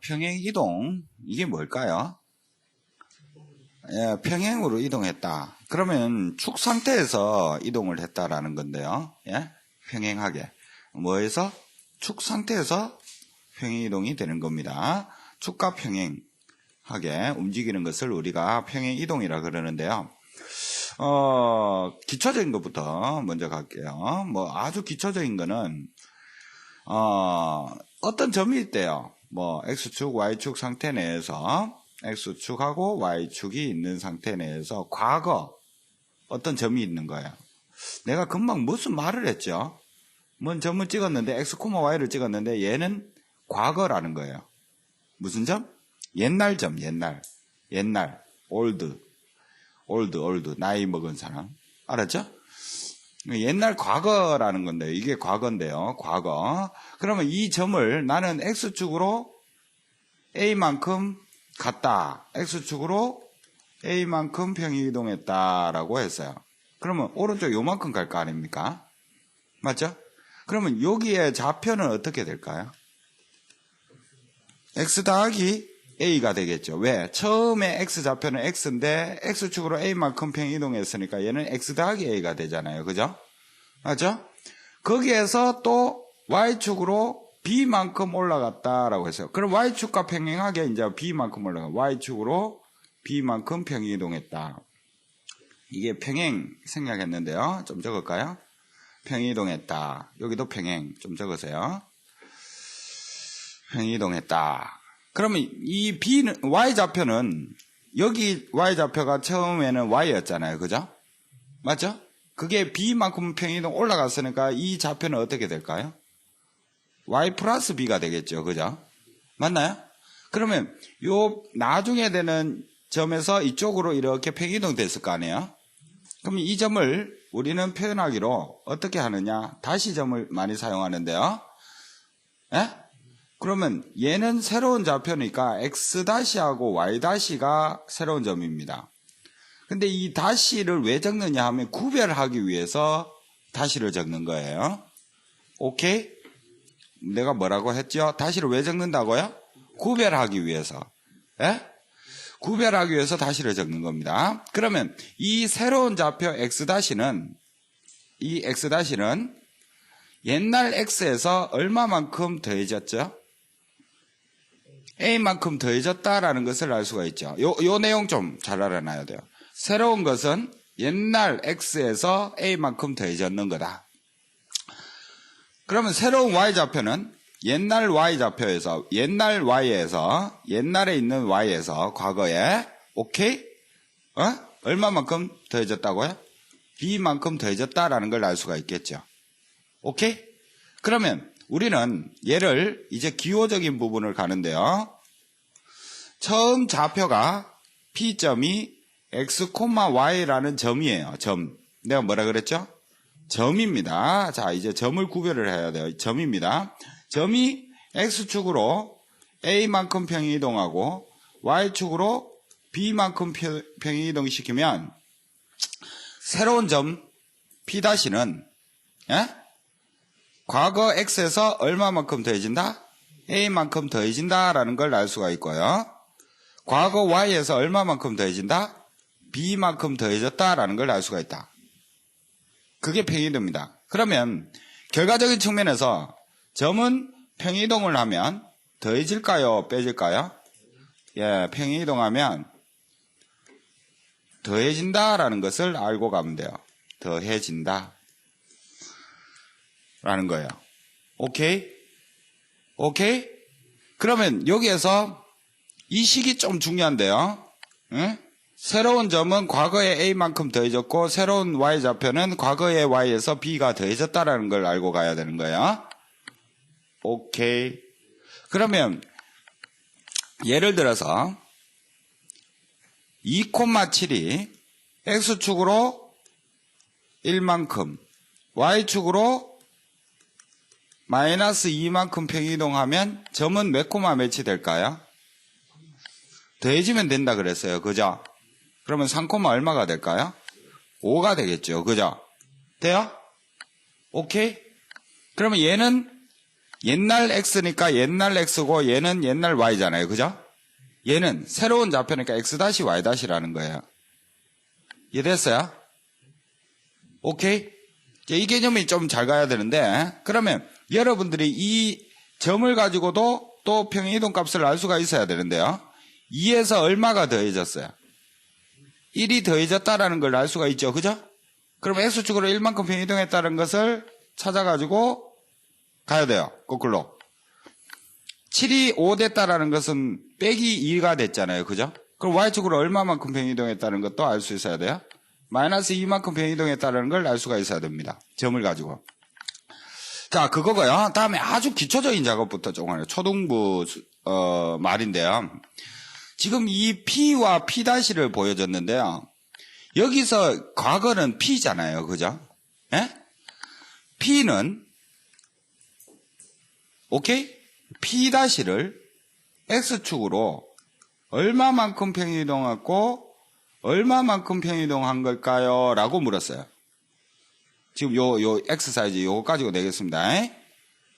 평행 이동, 이게 뭘까요? 예, 평행으로 이동했다. 그러면 축 상태에서 이동을 했다라는 건데요. 예? 평행하게. 뭐에서? 축 상태에서 평행 이동이 되는 겁니다. 축과 평행하게 움직이는 것을 우리가 평행 이동이라 그러는데요. 기초적인 것부터 먼저 갈게요. 뭐 아주 기초적인 거는 어떤 점이 있대요. 뭐 X축, Y축 상태 내에서 X축하고 Y축이 있는 상태 내에서 과거 어떤 점이 있는 거예요. 내가 금방 무슨 말을 했죠? 뭔 점을 찍었는데 X, Y를 찍었는데 얘는 과거라는 거예요. 무슨 점? 옛날 점, 옛날, 올드, 나이 먹은 사람. 알았죠? 옛날 과거라는 건데요. 이게 과거인데요. 과거. 그러면 이 점을 나는 X축으로 A만큼 갔다. X축으로 A만큼 평행이동했다라고 했어요. 그러면 오른쪽 요만큼 갈 거 아닙니까? 맞죠? 그러면 여기에 좌표는 어떻게 될까요? X 더하기 A가 되겠죠. 왜? 처음에 X 좌표는 X인데 X축으로 A만큼 평행이동했으니까 얘는 X 더하기 A가 되잖아요. 그죠? 맞죠? 거기에서 또 Y축으로 B만큼 올라갔다라고 했어요. 그럼 Y축과 평행하게 이제 B만큼 Y축으로 B만큼 평행이동했다. 이게 평행 생략했는데요. 좀 적을까요? 평행이동했다. 여기도 평행 좀 적으세요. 평행이동했다. 그러면 이 B는, Y좌표는, 여기 Y좌표가 처음에는 Y였잖아요. 그죠? 맞죠? 그게 B만큼 평행이동 올라갔으니까 이 좌표는 어떻게 될까요? Y 플러스 B가 되겠죠. 그죠? 맞나요? 그러면 요 나중에 되는 점에서 이쪽으로 이렇게 평행이동 됐을 거 아니에요? 그럼 이 점을 우리는 표현하기로 어떻게 하느냐? 다시점을 많이 사용하는데요. 예? 그러면 얘는 새로운 좌표니까 X-하고 Y-가 새로운 점입니다. 근데 이 다시를 왜 적느냐 하면 구별하기 위해서 다시를 적는 거예요. 오케이? 내가 뭐라고 했죠? 다시를 왜 적는다고요? 구별하기 위해서. 예? 구별하기 위해서 다시를 적는 겁니다. 그러면 이 새로운 좌표 X-는 이 X-는 옛날 X에서 얼마만큼 더해졌죠? A만큼 더해졌다라는 것을 알 수가 있죠. 요 내용 좀 잘 알아놔야 돼요. 새로운 것은 옛날 X에서 A만큼 더해졌는 거다. 그러면 새로운 Y좌표는 옛날 Y좌표에서, 옛날 Y에서, 옛날에 있는 Y에서 과거에, 오케이? 얼마만큼 더해졌다고요? B만큼 더해졌다라는 걸 알 수가 있겠죠. 오케이? 그러면 우리는 얘를 이제 기호적인 부분을 가는데요. 처음 좌표가 P점이 X, Y라는 점이에요. 점. 내가 뭐라 그랬죠? 점입니다. 자, 이제 점을 구별을 해야 돼요. 점입니다. 점이 X축으로 A만큼 평행이동하고 Y축으로 B만큼 평행이동시키면 새로운 점 P'는 과거 X에서 얼마만큼 더해진다? A만큼 더해진다라는 걸 알 수가 있고요. 과거 Y에서 얼마만큼 더해진다? B만큼 더해졌다라는 걸 알 수가 있다. 그게 평행이동입니다. 그러면 결과적인 측면에서 점은 평행이동을 하면 더해질까요? 빼질까요? 예, 평행이동하면 더해진다라는 것을 알고 가면 돼요. 더해진다. 라는 거예요. 오케이? 오케이? 그러면 여기에서 이 식이 좀 중요한데요. 응? 새로운 점은 과거의 A만큼 더해졌고 새로운 Y좌표는 과거의 Y에서 B가 더해졌다라는 걸 알고 가야 되는 거예요. 오케이. 그러면 예를 들어서 2,7이 X축으로 1만큼 Y축으로 마이너스 2만큼 평행이동하면 점은 몇 코마 몇이 될까요? 더해지면 된다 그랬어요. 그죠? 그러면 3코마 얼마가 될까요? 5가 되겠죠. 그죠? 돼요? 오케이? 그러면 얘는 옛날 x니까 옛날 x고 얘는 옛날 y잖아요. 그죠? 얘는 새로운 좌표니까 x-y-라는 거예요. 이해됐어요? 오케이? 이 개념이 좀 잘 가야 되는데, 그러면 여러분들이 이 점을 가지고도 또 평행이동 값을 알 수가 있어야 되는데요. 2에서 얼마가 더해졌어요? 1이 더해졌다라는 걸 알 수가 있죠. 그죠? 그럼 x축으로 1만큼 평행이동했다는 것을 찾아가지고 가야 돼요. 거꾸로. 7이 5 됐다라는 것은 빼기 2가 됐잖아요. 그죠? 그럼 y축으로 얼마만큼 평행이동했다는 것도 알 수 있어야 돼요. 마이너스 2만큼 평행이동했다는 걸 알 수가 있어야 됩니다. 점을 가지고. 자, 그거고요. 다음에 아주 기초적인 작업부터 조금 해요. 초등부 말인데요. 지금 이 P와 P'를 보여줬는데요. 여기서 과거는 P잖아요. 그죠? 예? P는 오케이? P'를 X축으로 얼마만큼 평행이동했고 얼마만큼 평행이동한 걸까요? 라고 물었어요. 지금 요 X 요거 가지고 내겠습니다.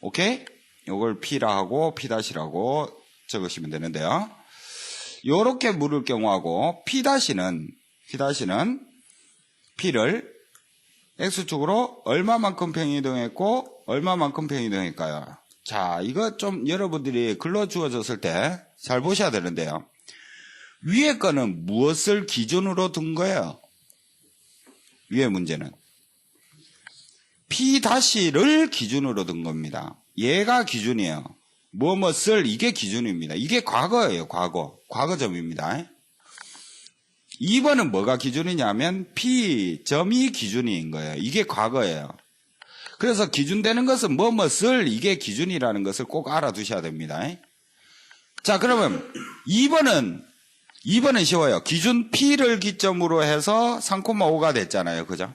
오케이? 요걸 P라 하고 P'라고 적으시면 되는데요. 요렇게 물을 경우하고 P'는 P를 X축으로 얼마만큼 평행이동했고 얼마만큼 평행이동할까요? 자, 이거 좀 여러분들이 글로 주어졌을 때 잘 보셔야 되는데요. 위에 거는 무엇을 기준으로 둔 거예요? 위에 문제는 P-를 기준으로 둔 겁니다. 얘가 기준이에요. 무엇을 이게 기준입니다. 이게 과거예요. 과거점입니다. 2번은 뭐가 기준이냐면 P점이 기준인 거예요. 이게 과거예요. 그래서 기준되는 것은 무엇을 이게 기준이라는 것을 꼭 알아두셔야 됩니다. 자, 그러면 2번은 쉬워요. 기준 P를 기점으로 해서 3,5가 됐잖아요. 그죠?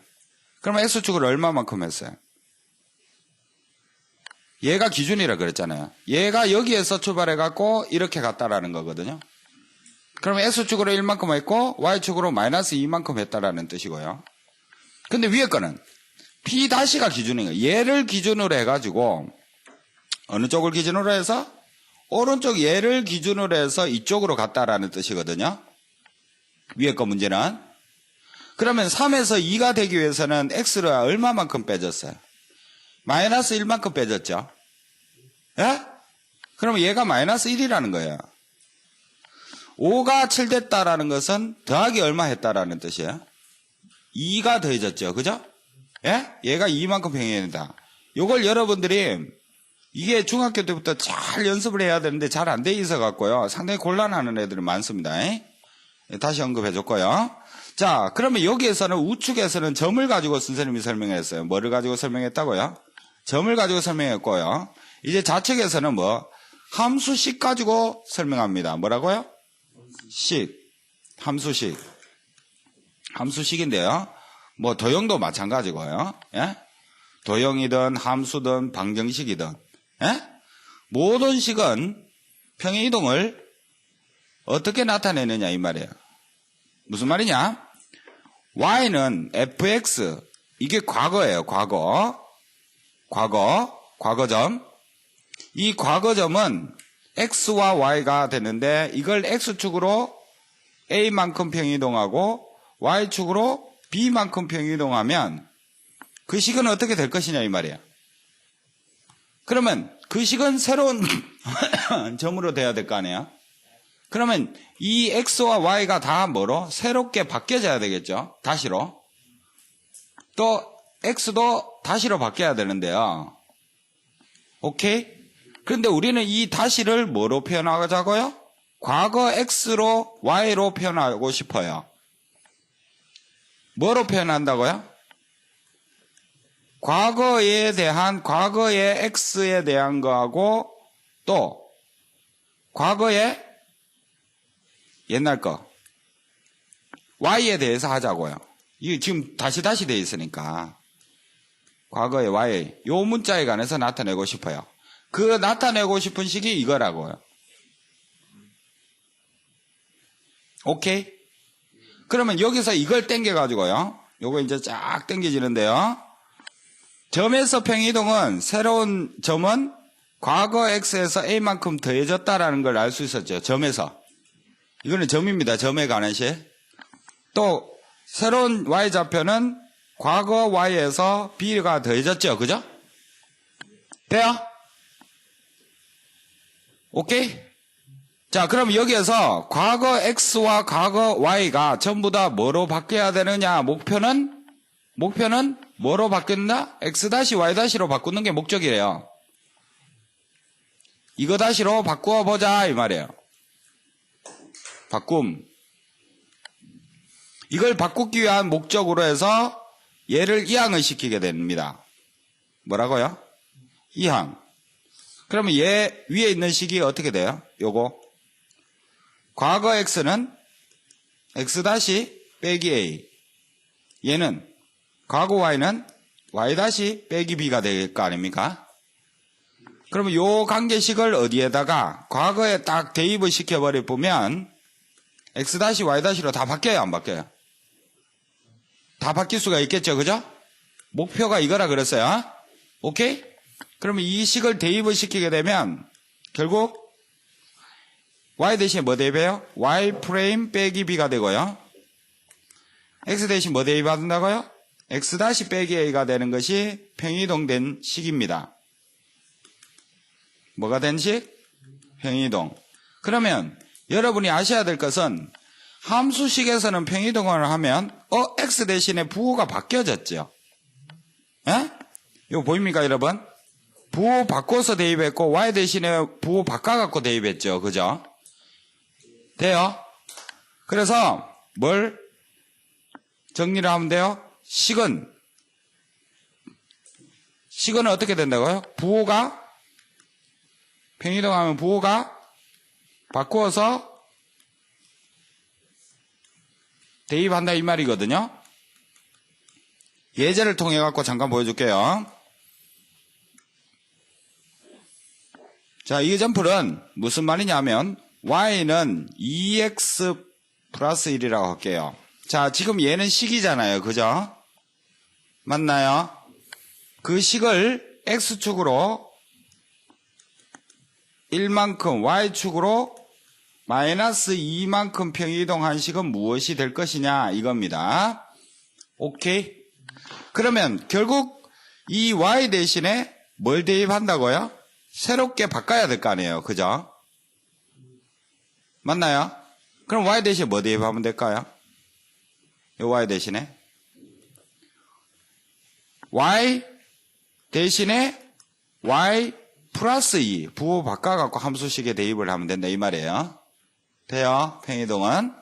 그러면 X축을 얼마만큼 했어요? 얘가 기준이라 그랬잖아요. 얘가 여기에서 출발해갖고 이렇게 갔다라는 거거든요. 그러면 X축으로 1만큼 했고 Y축으로 마이너스 2만큼 했다라는 뜻이고요. 근데 위에 거는 P'가 기준인 거예요. 얘를 기준으로 해가지고 어느 쪽을 기준으로 해서? 오른쪽 얘를 기준으로 해서 이쪽으로 갔다라는 뜻이거든요. 위에 거 문제는. 그러면 3에서 2가 되기 위해서는 X를 얼마만큼 빼줬어요? 마이너스 1만큼 빼줬죠. 예? 그러면 얘가 마이너스 1이라는 거예요. 5가 7 됐다라는 것은 더하기 얼마 했다라는 뜻이에요? 2가 더해졌죠. 그죠? 예? 얘가 2만큼 평행해야 된다. 요걸 여러분들이 이게 중학교 때부터 잘 연습을 해야 되는데 잘 안 돼 있어 갖고요. 상당히 곤란하는 애들이 많습니다. 다시 언급해 줬고요. 자, 그러면 여기에서는 우측에서는 점을 가지고 선생님이 설명했어요. 뭐를 가지고 설명했다고요? 점을 가지고 설명했고요. 이제 좌측에서는 뭐 함수식 가지고 설명합니다. 뭐라고요? 함수식인데요. 뭐 도형도 마찬가지고요. 예? 도형이든 함수든 방정식이든 예? 모든 식은 평행이동을 어떻게 나타내느냐 이 말이에요. 무슨 말이냐? y는 fx 이게 과거예요. 과거점. 이 과거점은 x와 y가 되는데 이걸 x축으로 a만큼 평행이동하고 y축으로 b만큼 평행이동하면 그 식은 어떻게 될 것이냐 이 말이에요. 그러면 그 식은 새로운 점으로 돼야 될 거 아니에요. 그러면 이 x와 y가 다 뭐로? 새롭게 바뀌어져야 되겠죠. 다시로. 또 x도 다시로 바뀌어야 되는데요. 오케이? 그런데 우리는 이 다시를 뭐로 표현하자고요? 과거 x로 y로 표현하고 싶어요. 뭐로 표현한다고요? 과거의 x에 대한 거하고 또 과거의 옛날 거 y에 대해서 하자고요. 이게 지금 다시 돼 있으니까 과거의 y 요 문자에 관해서 나타내고 싶어요. 그 나타내고 싶은 식이 이거라고요. 오케이? 그러면 여기서 이걸 땡겨가지고요. 요거 이제 쫙 땡겨지는데요. 점에서 평행이동은 새로운 점은 과거 x에서 a만큼 더해졌다라는 걸 알 수 있었죠. 점에서. 이거는 점입니다. 점에 관한 시. 또 새로운 y좌표는 과거 y에서 b가 더해졌죠. 그죠? 돼요? 오케이? 자, 그럼 여기에서 과거 x와 과거 y가 전부 다 뭐로 바뀌어야 되느냐? 목표는 뭐로 바뀐다? x-y-로 바꾸는 게 목적이래요. 이거 다시로 바꾸어 보자 이 말이에요. 바꿈. 이걸 바꾸기 위한 목적으로 해서 얘를 이항을 시키게 됩니다. 뭐라고요? 이항. 그러면 얘 위에 있는 식이 어떻게 돼요? 요거. 과거 x는 x- 빼기 a. 얘는 과거 y는 y- 빼기 b가 될 거 아닙니까? 그러면 요 관계식을 어디에다가 과거에 딱 대입을 시켜버려 보면 x- y-로 다 바뀌어요, 안 바뀌어요? 다 바뀔 수가 있겠죠, 그죠? 목표가 이거라 그랬어요. 오케이? 그러면 이 식을 대입을 시키게 되면 결국 y 대신에 뭐 대입해요? y 프레임 빼기 b가 되고요. x 대신 뭐 대입한다고요? x- 빼기 a가 되는 것이 평이동된 식입니다. 뭐가 된 식? 평이동. 그러면 여러분이 아셔야 될 것은 함수식에서는 평이동을 하면 x 대신에 부호가 바뀌어졌죠. 예? 이거 보입니까 여러분? 부호 바꿔서 대입했고 y 대신에 부호 바꿔갖고 대입했죠. 그죠? 돼요? 그래서 뭘 정리를 하면 돼요? 식은 어떻게 된다고요? 부호가 평이동하면 부호가 바꾸어서 대입한다 이 말이거든요. 예제를 통해 갖고 잠깐 보여줄게요. 자, 이 점플은 무슨 말이냐면 y는 2x 플러스 1이라고 할게요. 자, 지금 얘는 식이잖아요. 그죠? 맞나요? 그 식을 x축으로 1만큼 y축으로 마이너스 2만큼 평이동한 식은 무엇이 될 것이냐 이겁니다. 오케이? 그러면 결국 이 y 대신에 뭘 대입한다고요? 새롭게 바꿔야 될 거 아니에요. 그죠? 맞나요? 그럼 y 대신에 뭐 대입하면 될까요? 이 y 대신에 y 대신에 y 플러스 2 부호 바꿔갖고 함수식에 대입을 하면 된다 이 말이에요. 돼요? 평이동은.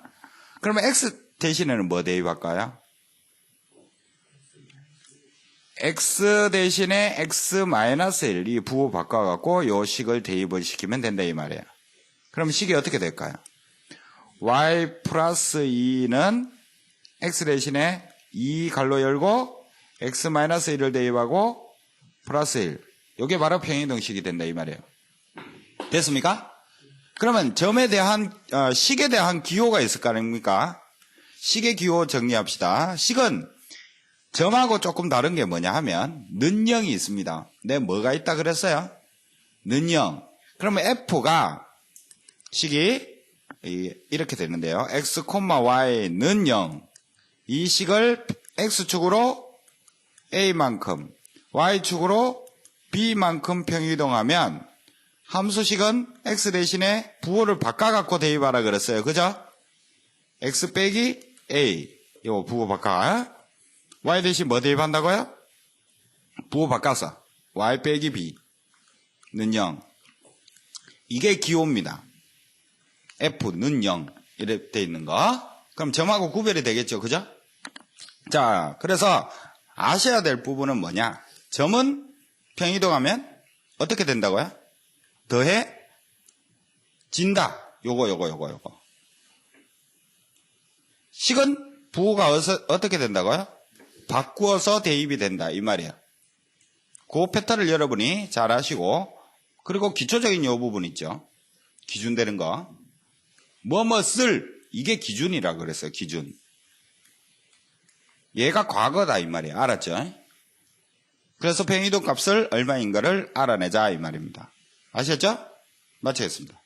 그러면 x 대신에는 뭐 대입할까요? x 대신에 x-1 이 부호 바꿔갖고 요 식을 대입을 시키면 된다 이 말이에요. 그럼 식이 어떻게 될까요? y 플러스 2는 x 대신에 2 갈로 열고 x-1을 대입하고 플러스 1. 이게 바로 평이동식이 된다 이 말이에요. 됐습니까? 그러면 점에 대한 식에 대한 기호가 있을 거 아닙니까? 식의 기호 정리합시다. 식은 점하고 조금 다른 게 뭐냐 하면 는영이 있습니다. 네, 뭐가 있다 그랬어요? 는영. 그러면 f가 식이 이렇게 되는데요. x, y 는영. 이 식을 x축으로 a만큼 y축으로 b만큼 평이동하면 함수식은 x 대신에 부호를 바꿔갖고 대입하라 그랬어요. 그죠? x 빼기 a. 이거 부호 바꿔. y 대신 뭐 대입한다고요? 부호 바꿔서 y 빼기 b는 0. 이게 기호입니다. f는 0 이렇게 돼 있는 거. 그럼 점하고 구별이 되겠죠. 그죠? 자, 그래서 아셔야 될 부분은 뭐냐? 점은 평이동하면 어떻게 된다고요? 더해 진다. 요거. 식은 부호가 어떻게 된다고요? 바꾸어서 대입이 된다 이 말이에요. 그 패턴을 여러분이 잘 아시고, 그리고 기초적인 요 부분 있죠. 기준 되는 거. 뭐뭐쓸 이게 기준이라 그랬어요. 기준. 얘가 과거다 이 말이에요. 알았죠? 그래서 평이동 값을 얼마인가를 알아내자 이 말입니다. 아셨죠? 마치겠습니다.